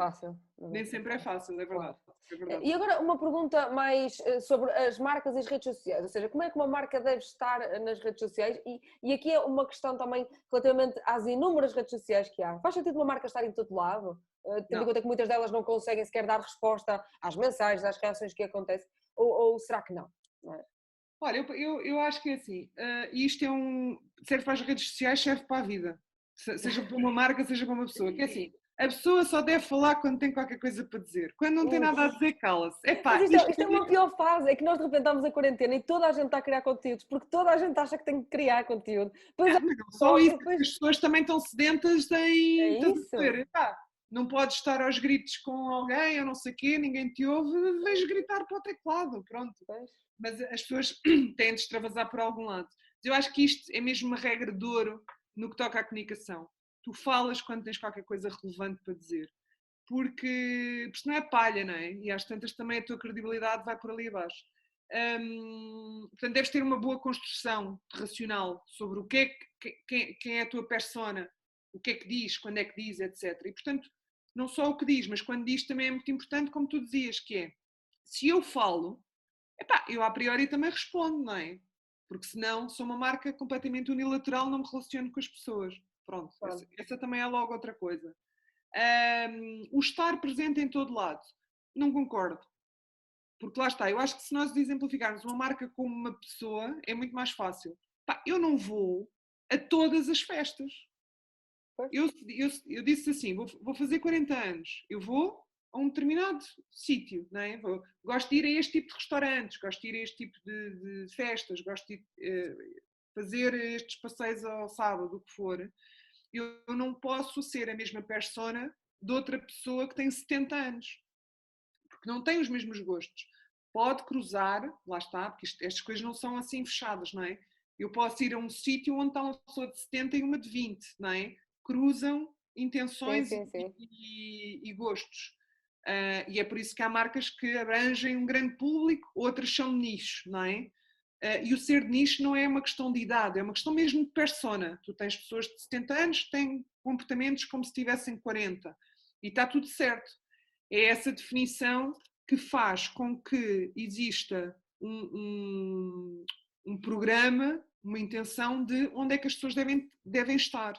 nem sempre é fácil, é verdade. É verdade. E agora uma pergunta mais sobre as marcas e as redes sociais, ou seja, como é que uma marca deve estar nas redes sociais? E aqui é uma questão também relativamente às inúmeras redes sociais que há. Faz sentido uma marca estar em todo lado? Tendo em conta que muitas delas não conseguem sequer dar resposta às mensagens, às reações que acontecem, ou será que não? Não é? Olha, eu acho que é assim, isto serve para as redes sociais, serve para a vida, seja para uma marca, seja para uma pessoa, que é assim, a pessoa só deve falar quando tem qualquer coisa para dizer, quando não tem nada a dizer, cala-se. Mas isto é uma pior fase, é que nós de repente estamos a quarentena e toda a gente está a criar conteúdos, porque toda a gente acha que tem que criar conteúdo. Não só isso, as pessoas também estão sedentas em isso. Não podes estar aos gritos com alguém ou não sei o quê, ninguém te ouve, vais gritar para o teclado, pronto. Mas as pessoas têm de extravasar por algum lado. Eu acho que isto é mesmo uma regra de ouro no que toca à comunicação. Tu falas quando tens qualquer coisa relevante para dizer. Porque não é palha, não é? E às tantas também a tua credibilidade vai por ali abaixo. Portanto, deves ter uma boa construção racional sobre o que é quem é a tua persona, o que é que diz, quando é que diz, etc. E, portanto, não só o que diz, mas quando diz também é muito importante, como tu dizias, que é, se eu falo, eu a priori também respondo, não é? Porque senão sou uma marca completamente unilateral, não me relaciono com as pessoas. Pronto, essa também é logo outra coisa. O estar presente em todo lado, não concordo. Porque lá está, eu acho que se nós exemplificarmos uma marca como uma pessoa, é muito mais fácil. Eu não vou a todas as festas. Eu disse assim, vou fazer 40 anos, eu vou a um determinado sítio, não é? Gosto de ir a este tipo de restaurantes, gosto de ir a este tipo de festas, gosto de fazer estes passeios ao sábado, o que for. Eu não posso ser a mesma persona de outra pessoa que tem 70 anos, porque não tem os mesmos gostos. Pode cruzar, lá está, porque estas coisas não são assim fechadas, não é? Eu posso ir a um sítio onde está uma pessoa de 70 e uma de 20, não é? Cruzam intenções sim. E gostos. E é por isso que há marcas que abrangem um grande público, outras são de nicho, não é? E o ser de nicho não é uma questão de idade, é uma questão mesmo de persona. Tu tens pessoas de 70 anos que têm comportamentos como se tivessem 40 e está tudo certo. É essa definição que faz com que exista um programa, uma intenção de onde é que as pessoas devem estar.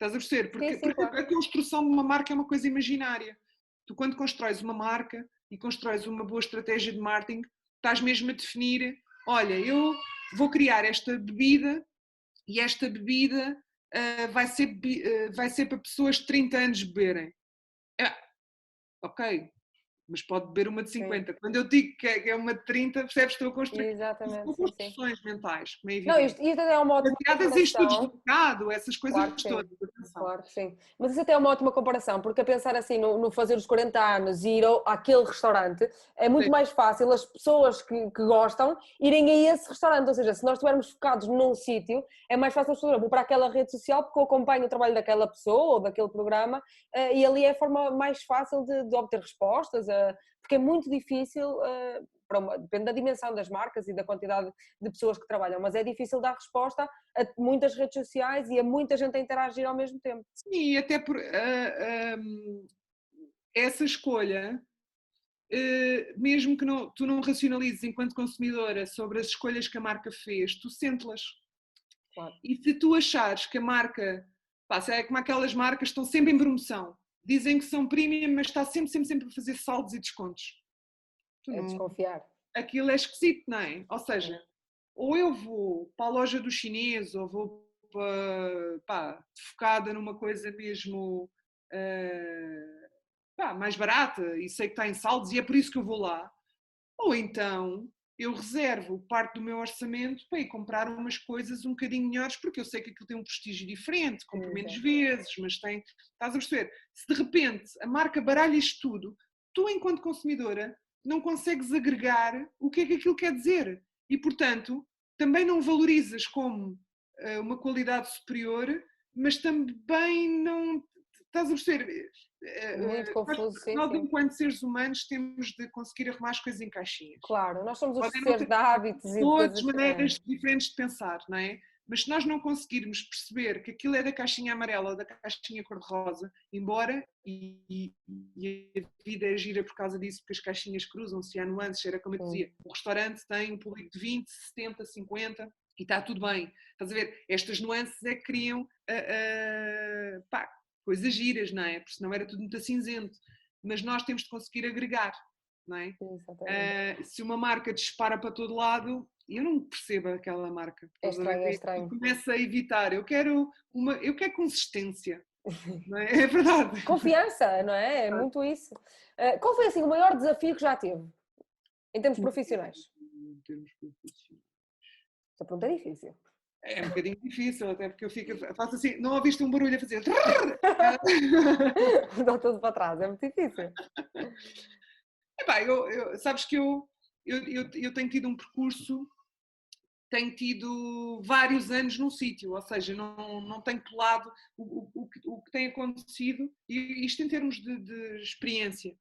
Estás a perceber? Porque, sim, claro. a construção de uma marca é uma coisa imaginária. Tu, quando constróis uma marca e constróis uma boa estratégia de marketing, estás mesmo a definir, olha, eu vou criar esta bebida e esta bebida vai ser para pessoas de 30 anos beberem. Ok, mas pode beber uma de 50. Sim. Quando eu digo que é uma de 30, percebes que estou a construir. Exatamente, são construções mentais, como é não, evidente. isto até é uma ótima Baseadas em estudos de comparação. mercado, essas coisas Claro que sim, todas. Atenção. claro que sim. Mas isso até é uma ótima comparação, porque a pensar assim no fazer os 40 anos e ir àquele restaurante, é muito mais fácil as pessoas que gostam irem a esse restaurante. Ou seja, se nós estivermos focados num sítio, é mais fácil as pessoas vão para aquela rede social porque eu acompanho o trabalho daquela pessoa ou daquele programa e ali é a forma mais fácil de obter respostas, porque é muito difícil, depende da dimensão das marcas e da quantidade de pessoas que trabalham, mas é difícil dar resposta a muitas redes sociais e a muita gente a interagir ao mesmo tempo. Sim, até por essa escolha, mesmo que tu não racionalizes enquanto consumidora sobre as escolhas que a marca fez, tu sentes-las. Claro. E se tu achares que a marca, é como aquelas marcas que estão sempre em promoção, dizem que são premium, mas está sempre a fazer saldos e descontos. Desconfiar. Aquilo é esquisito, não é? Ou seja, ou eu vou para a loja do chinês, ou vou focada numa coisa mesmo mais barata e sei que está em saldos e é por isso que eu vou lá, ou então eu reservo parte do meu orçamento para ir comprar umas coisas um bocadinho melhores, porque eu sei que aquilo tem um prestígio diferente, compro menos vezes, mas tem, estás a perceber? Se de repente a marca baralha isto tudo, tu enquanto consumidora não consegues agregar o que é que aquilo quer dizer e portanto também não valorizas como uma qualidade superior, mas também não, estás a perceber? Muito confuso, sim. Nós, enquanto seres humanos, temos de conseguir arrumar as coisas em caixinhas. Claro, nós somos os seres de hábitos e de todas maneiras diferentes de pensar, não é? Mas se nós não conseguirmos perceber que aquilo é da caixinha amarela ou da caixinha cor-de-rosa, embora, e a vida é gira por causa disso, porque as caixinhas cruzam-se, há nuances, era como eu dizia, o restaurante tem um público de 20, 70, 50 e está tudo bem. Estás a ver? Estas nuances é que criam coisas giras, não é? Porque senão era tudo muito cinzento. Mas nós temos de conseguir agregar, não é? Se uma marca dispara para todo lado, eu não percebo aquela marca. É estranho, é estranho. Eu começo a evitar. Eu quero consistência. Não é? É verdade. Confiança, não é? É muito isso. Qual foi assim o maior desafio que já teve em termos profissionais? Em termos profissionais. Essa pergunta é difícil. É um bocadinho difícil, até porque eu faço assim, não ouviste um barulho a fazer. Dá tudo para trás, é muito difícil. Sabes que eu tenho tido um percurso, tenho tido vários anos num sítio, ou seja, não tenho pulado o que tem acontecido, e isto em termos de experiência.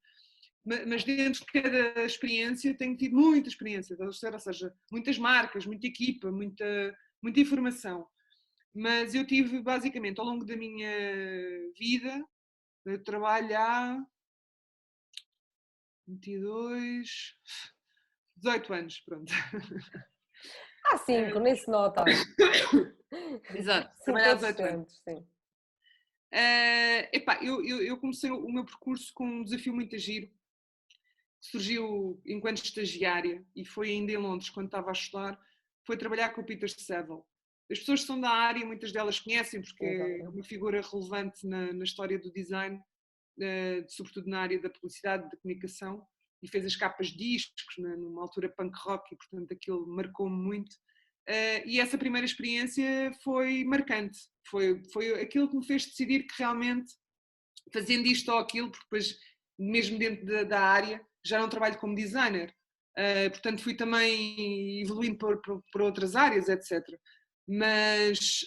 Mas dentro de cada experiência tenho tido muita experiência, ou seja, muitas marcas, muita equipa, muita informação. Mas eu tive basicamente ao longo da minha vida, eu trabalho há 22, 18 anos, pronto. Há 5, nem se nota. Exato, trabalho há 18 anos. Sim. Eu comecei o meu percurso com um desafio muito giro, que surgiu enquanto estagiária, e foi ainda em Londres, quando estava a estudar, foi trabalhar com o Peter Saville. As pessoas que são da área, muitas delas conhecem, porque é uma figura relevante na história do design, sobretudo na área da publicidade, da comunicação, e fez as capas de discos numa altura punk rock, e portanto aquilo marcou-me muito. E essa primeira experiência foi marcante, foi aquilo que me fez decidir que realmente, fazendo isto ou aquilo, porque depois, mesmo dentro da área, já não trabalho como designer, portanto fui também evoluindo por outras áreas, etc. Mas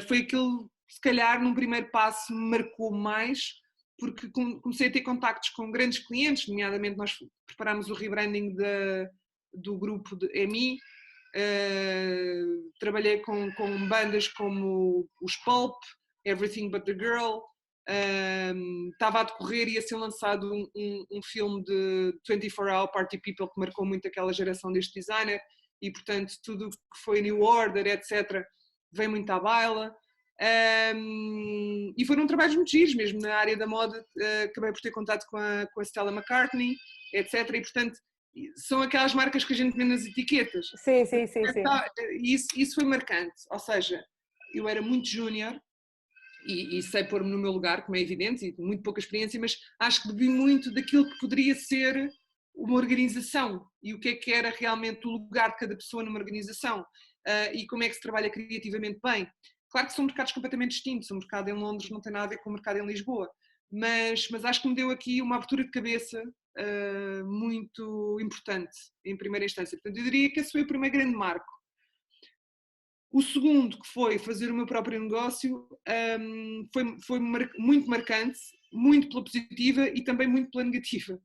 foi aquilo, se calhar, num primeiro passo me marcou mais, porque comecei a ter contactos com grandes clientes, nomeadamente nós preparámos o rebranding do grupo de EMI, trabalhei com bandas como os Pulp, Everything But The Girl, estava a decorrer e ia ser lançado um filme de 24 Hour Party People que marcou muito aquela geração deste designer, e portanto tudo que foi New Order, etc., veio muito à baila. E foram trabalhos muito giros, mesmo na área da moda, acabei por ter contato com a Stella McCartney, etc. E, portanto, são aquelas marcas que a gente vê nas etiquetas. Sim, sim, sim, sim. Isso foi marcante, ou seja, eu era muito júnior e sei pôr-me no meu lugar, como é evidente, e tenho muito pouca experiência, mas acho que bebi muito daquilo que poderia ser uma organização e o que era realmente o lugar de cada pessoa numa organização e como é que se trabalha criativamente bem. Claro que são mercados completamente distintos, o mercado em Londres não tem nada a ver com o mercado em Lisboa, mas acho que me deu aqui uma abertura de cabeça muito importante em primeira instância. Portanto, eu diria que esse foi o primeiro grande marco. O segundo, que foi fazer o meu próprio negócio, foi muito marcante, muito pela positiva e também muito pela negativa,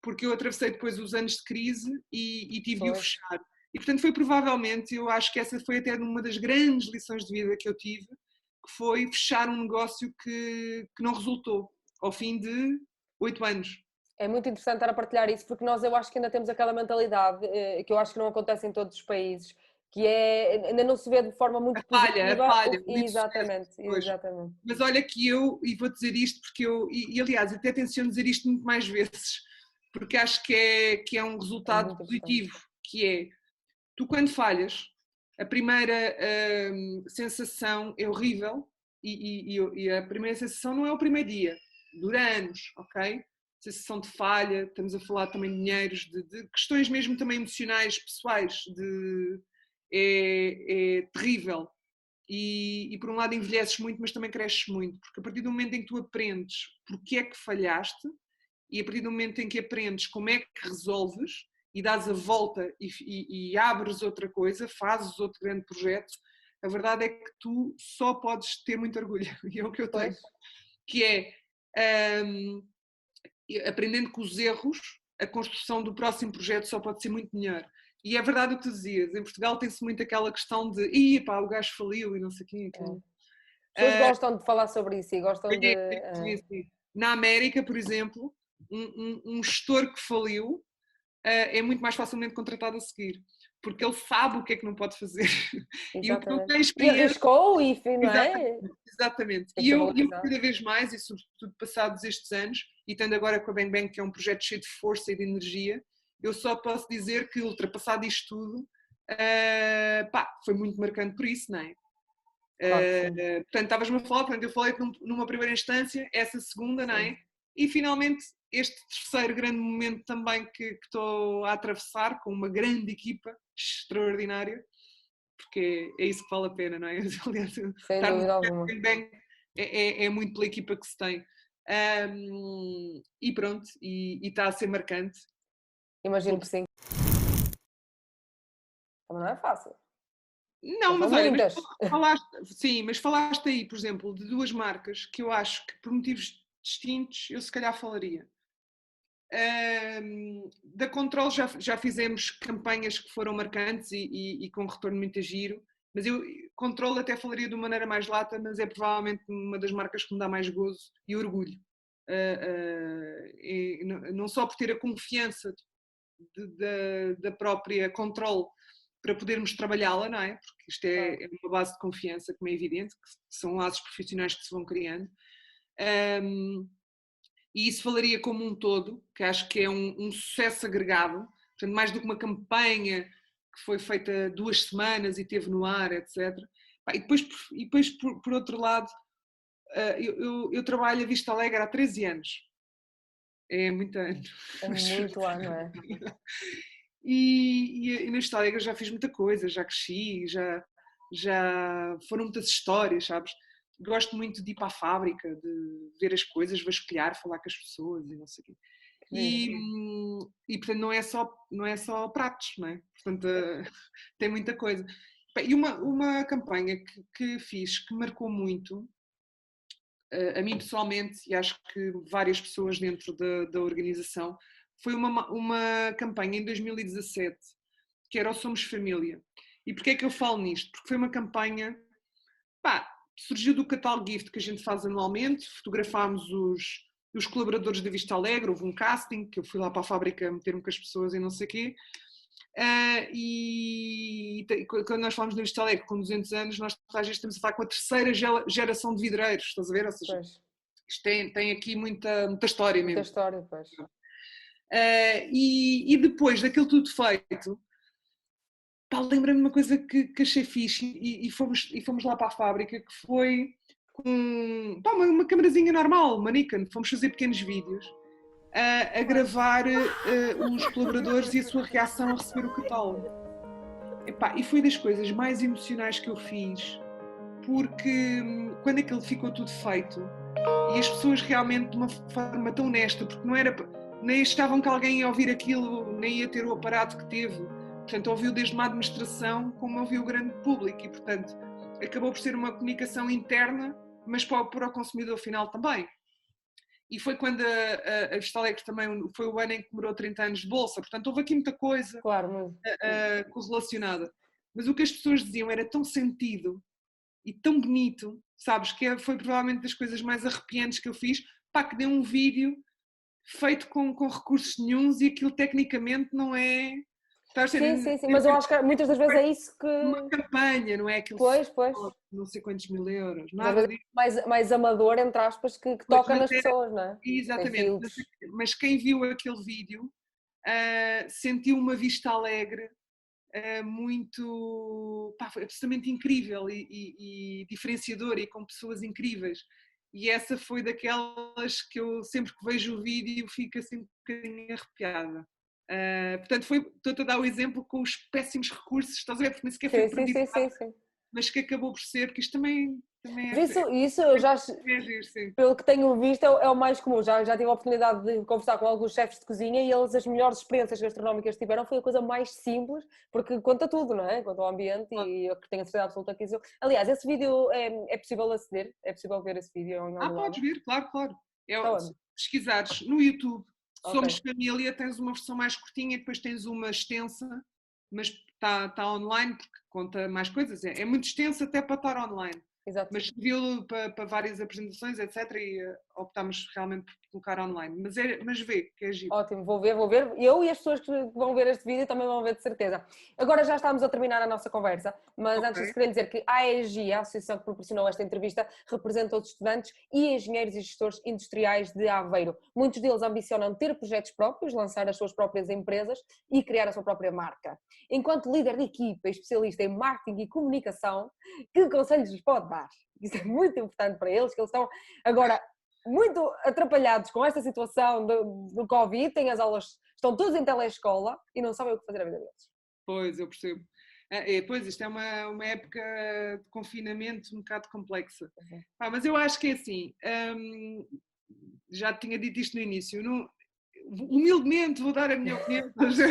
porque eu atravessei depois os anos de crise e tive de o fechar. E, portanto, foi provavelmente, eu acho que essa foi até uma das grandes lições de vida que eu tive, que foi fechar um negócio que não resultou, ao fim de 8 anos. É muito interessante estar a partilhar isso, porque eu acho que ainda temos aquela mentalidade, que eu acho que não acontece em todos os países, que ainda não se vê de forma muito positiva. A falha, Exatamente, exatamente. Mas olha que e vou dizer isto porque e aliás, até tenciono dizer isto muito mais vezes, porque acho que é um resultado positivo, que é, tu quando falhas, a primeira sensação é horrível e a primeira sensação não é o primeiro dia, dura anos, ok? Sensação de falha, estamos a falar também de dinheiros, de questões mesmo também emocionais, pessoais, é terrível. E por um lado envelheces muito, mas também cresces muito, porque a partir do momento em que tu aprendes porque é que falhaste e a partir do momento em que aprendes como é que resolves e dás a volta e abres outra coisa, fazes outro grande projeto, a verdade é que tu só podes ter muito orgulho, e é o que eu tenho, que é aprendendo com os erros, a construção do próximo projeto só pode ser muito melhor. E é verdade o que tu dizias, em Portugal tem-se muito aquela questão de o gajo faliu e não sei quem. As pessoas gostam de falar sobre isso e gostam de... Sim. Na América, por exemplo, um gestor que faliu é muito mais facilmente contratado a seguir, porque ele sabe o que é que não pode fazer. E o que não tem experiência... E arriscou e não é? Exatamente. E eu cada vez mais, e sobretudo passados estes anos, e tendo agora com a Bang Bang, que é um projeto cheio de força e de energia, eu só posso dizer que ultrapassado isto tudo, foi muito marcante por isso, não é? Portanto, estavas-me a falar, portanto, eu falei numa primeira instância, essa segunda, não é? E finalmente este terceiro grande momento também que estou a atravessar com uma grande equipa extraordinária, porque é isso que vale a pena, não é? Aliás, sem dúvida alguma. É muito pela equipa que se tem. E pronto, e está a ser marcante. Imagino que sim. Também não é fácil. Não, mas olha, mas falaste aí, por exemplo, de duas marcas que eu acho que por motivos distintos eu se calhar falaria. Da Control já fizemos campanhas que foram marcantes e com retorno muito giro, mas eu Control até falaria de uma maneira mais lata, mas é provavelmente uma das marcas que me dá mais gozo e orgulho. Não só por ter a confiança da própria Control para podermos trabalhá-la, não é? Porque isto é uma base de confiança, como é evidente, que são laços profissionais que se vão criando. E isso falaria como um todo, que acho que é um sucesso agregado, portanto, mais do que uma campanha que foi feita 2 semanas e teve no ar, etc. E depois por outro lado, eu trabalho a Vista Alegre há 13 anos. É muito ano. É muito ano, é? E na Vista Alegre já fiz muita coisa, já cresci, já foram muitas histórias, sabes? Gosto muito de ir para a fábrica, de ver as coisas, vasculhar, falar com as pessoas e não sei o quê. E portanto não é só pratos, não é? Portanto tem muita coisa. E uma campanha que fiz que marcou muito, a mim pessoalmente, e acho que várias pessoas dentro da organização, foi uma campanha em 2017, que era o Somos Família. E porquê é que eu falo nisto? Porque foi uma campanha, surgiu do catálogo Gift que a gente faz anualmente, fotografámos os colaboradores da Vista Alegre, houve um casting, que eu fui lá para a fábrica meter-me com as pessoas e não sei o quê, e quando nós falamos no Vista Alegre com 200 anos, nós às vezes estamos a falar com a terceira geração de vidreiros, estás a ver? Ou seja, Pois, isto tem aqui muita história muita mesmo. história, pois. E depois daquilo tudo feito, pá, lembra-me uma coisa que achei fixe e fomos lá para a fábrica, que foi com uma camarazinha normal, uma Nikon, fomos fazer pequenos vídeos a gravar os colaboradores e a sua reação a receber o catálogo. E foi das coisas mais emocionais que eu fiz, porque quando aquilo ficou tudo feito e as pessoas realmente de uma forma tão honesta, porque não era, nem achavam que alguém ia ouvir aquilo, nem ia ter o aparato que teve, portanto ouviu desde uma administração como ouviu o grande público e portanto acabou por ser uma comunicação interna, mas para o consumidor final também. E foi quando a Vista Alegre também foi o ano em que comemorou 30 anos de Bolsa, portanto houve aqui muita coisa Claro, correlacionada. Mas o que as pessoas diziam era tão sentido e tão bonito, sabes, que foi provavelmente das coisas mais arrepiantes que eu fiz, que deu um vídeo feito com recursos nenhuns e aquilo tecnicamente não é... sim, mas eu acho que muitas das vezes é isso que... Uma campanha, não é aquilo... Pois. Não sei quantos mil euros, Mas às nada vezes disso. é mais amador, entre aspas, que toca nas pessoas, não é? Exatamente, mas quem viu aquele vídeo sentiu uma Vista Alegre muito, foi absolutamente incrível e diferenciadora e com pessoas incríveis. E essa foi daquelas que eu sempre que vejo o vídeo fico assim um bocadinho arrepiada. Portanto, estou-te a dar o exemplo com os péssimos recursos, estás a ver? Porque nem sequer foi premeditado, Sim. mas que acabou por ser, porque isto também Isso eu já, sim. pelo que tenho visto, é o mais comum. Já tive a oportunidade de conversar com alguns chefes de cozinha e eles, as melhores experiências gastronómicas que tiveram foi a coisa mais simples, porque conta tudo, não é? Conta o ambiente e eu tenho a certeza absoluta que isso... Aliás, esse vídeo é possível aceder? É possível ver esse vídeo em algum lado? Podes ver, claro. Se Onde? pesquisares no YouTube, Somos Ok. Família, tens uma versão mais curtinha e depois tens uma extensa, mas está online porque conta mais coisas. É muito extensa até para estar online. Exato. Mas serviu para várias apresentações, etc. E optámos realmente por colocar online. Mas vê, que é giro. Ótimo, vou ver. Eu e as pessoas que vão ver este vídeo também vão ver de certeza. Agora já estamos a terminar a nossa conversa, mas antes disso queria dizer que a AEGI, a associação que proporcionou esta entrevista, representa os estudantes e engenheiros e gestores industriais de Aveiro. Muitos deles ambicionam ter projetos próprios, lançar as suas próprias empresas e criar a sua própria marca. Enquanto líder de equipa e especialista em marketing e comunicação, que conselhos lhes pode dar? Isso é muito importante para eles, que eles estão agora muito atrapalhados com esta situação do Covid, têm as aulas, estão todos em telescola e não sabem o que fazer a vida deles. Pois, eu percebo. Pois, isto é uma época de confinamento um bocado complexa. Mas eu acho que é assim, já tinha dito isto no início, humildemente vou dar a minha opinião, porque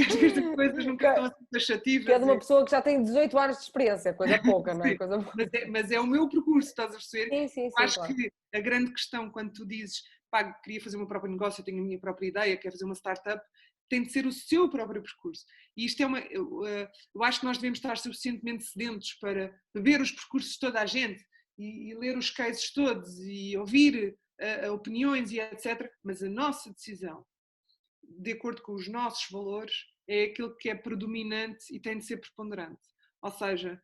acho que estas coisas nunca estão assim taxativas. Que é de uma pessoa que já tem 18 anos de experiência, coisa pouca, não é? Coisa... Mas é o meu percurso, estás a perceber? Sim, acho claro. que a grande questão quando tu dizes, queria fazer o meu próprio negócio, eu tenho a minha própria ideia, quero fazer uma startup, tem de ser o seu próprio percurso. E isto eu acho que nós devemos estar suficientemente sedentos para ver os percursos de toda a gente e ler os cases todos e ouvir opiniões e etc. Mas a nossa decisão, de acordo com os nossos valores, é aquilo que é predominante e tem de ser preponderante. Ou seja,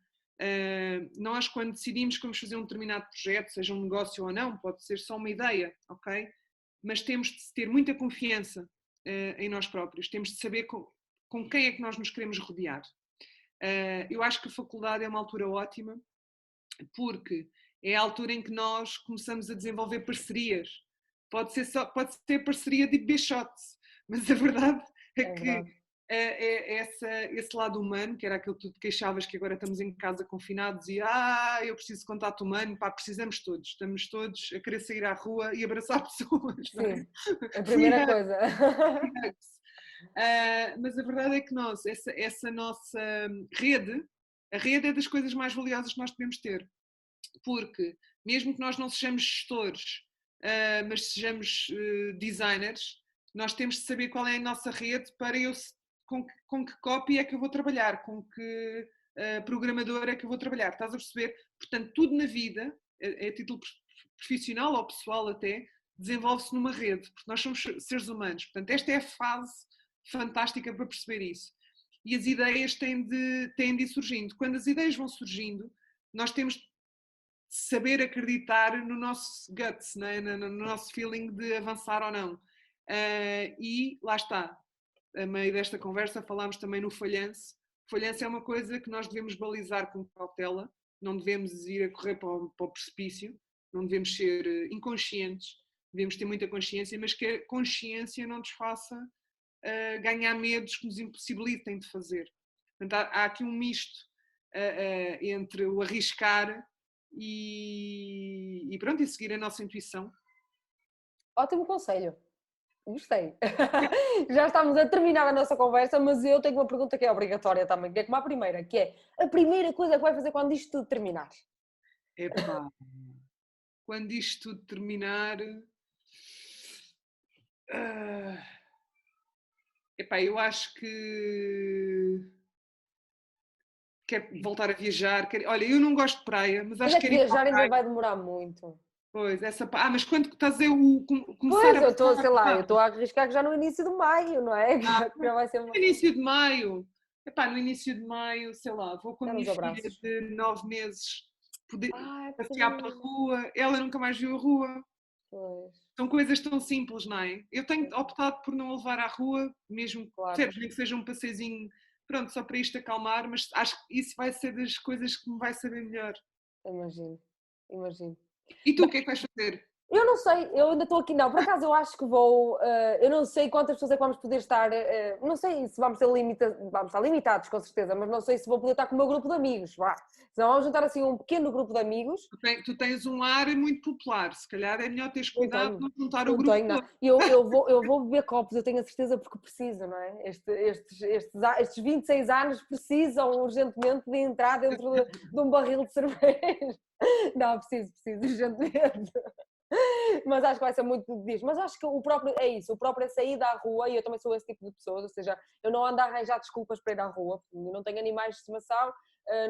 nós quando decidimos que vamos fazer um determinado projeto, seja um negócio ou não, pode ser só uma ideia, ok? Mas temos de ter muita confiança em nós próprios, temos de saber com quem é que nós nos queremos rodear. Eu acho que a faculdade é uma altura ótima, porque é a altura em que nós começamos a desenvolver parcerias. Pode ser parceria de B-shots, mas a verdade é que esse lado humano, que era aquilo que tu te queixavas que agora estamos em casa confinados e eu preciso de contato humano, precisamos todos, estamos todos a querer sair à rua e abraçar pessoas. Sim, não é? a primeira coisa. Mas a verdade é que essa nossa rede, a rede é das coisas mais valiosas que nós podemos ter, porque mesmo que nós não sejamos gestores, mas sejamos designers, nós temos de saber qual é a nossa rede para com que copy é que eu vou trabalhar, com que programador é que eu vou trabalhar, estás a perceber? Portanto, tudo na vida, a título profissional ou pessoal até, desenvolve-se numa rede, porque nós somos seres humanos. Portanto, esta é a fase fantástica para perceber isso. e as ideias têm de ir surgindo. Quando as ideias vão surgindo, nós temos de saber acreditar no nosso guts, né? No nosso feeling de avançar ou não. E lá está, a meio desta conversa falámos também no falhanço. O falhanço é uma coisa que nós devemos balizar com cautela, não devemos ir a correr para o precipício, não devemos ser inconscientes, devemos ter muita consciência, mas que a consciência não nos faça ganhar medos que nos impossibilitem de fazer. Portanto, há aqui um misto entre o arriscar e pronto, e seguir a nossa intuição. Ótimo conselho. Gostei. Já estamos a terminar a nossa conversa, mas eu tenho uma pergunta que é obrigatória também, que é como a primeira, que é a primeira coisa que vai fazer quando isto tudo terminar? Epá, quando isto tudo terminar... epá, eu acho que quero voltar a viajar. Olha, eu não gosto de praia, mas Mas acho é que que quero ir para a viajar ainda praia. vai demorar muito. Pois, mas quando estás a começar Pois, a eu estou, preparar sei lá, eu a estou a arriscar que já no início de maio, não é? Que já vai ser no início de maio, epá, no início de maio, sei lá, vou com a já nos minha filha abraços. de 9 meses poder Ai, que passear pela pequenina. rua, ela nunca mais viu a rua. Pois, São coisas tão simples, não é? Eu tenho optado por não a levar à rua, mesmo, claro, percebes, nem que seja um passeizinho, pronto, só para isto acalmar, mas acho que isso vai ser das coisas que me vai saber melhor. imagino, imagino. E tu, o que é que vais fazer? Eu não sei, eu ainda estou aqui, não, por acaso eu acho que vou, eu não sei quantas pessoas é que vamos poder estar, não sei se vamos vamos estar limitados com certeza, mas não sei se vou poder estar com o meu grupo de amigos, vá. Senão vamos juntar assim um pequeno grupo de amigos. Tu tens um ar muito popular, se calhar é melhor teres Não cuidado de tenho, não juntar o não grupo tenho nada. todo. Eu vou beber copos, eu tenho a certeza porque preciso, não é? Estes 26 anos precisam urgentemente de entrar dentro de um barril de cerveja. Não, preciso urgentemente. Mas acho que vai ser muito disso. Mas acho que o próprio é isso, o próprio é sair à rua, e eu também sou esse tipo de pessoas, ou seja, eu não ando a arranjar desculpas para ir à rua, eu não tenho animais de estimação,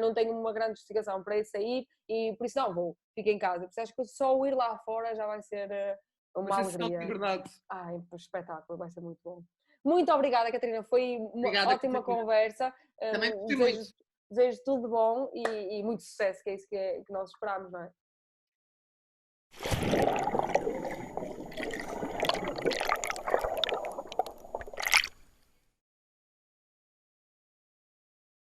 não tenho uma grande justificação para ir sair, e por isso não vou, fico em casa. Por isso acho que só o ir lá fora já vai ser Vai uma ser sinal de alegria. liberdade. Ai, espetáculo, vai ser muito bom. Muito obrigada, Catarina, foi uma Obrigada, ótima Catarina. conversa. Também gostei Desejo, muito. desejo tudo de bom e muito sucesso, que é isso que nós esperamos, não é?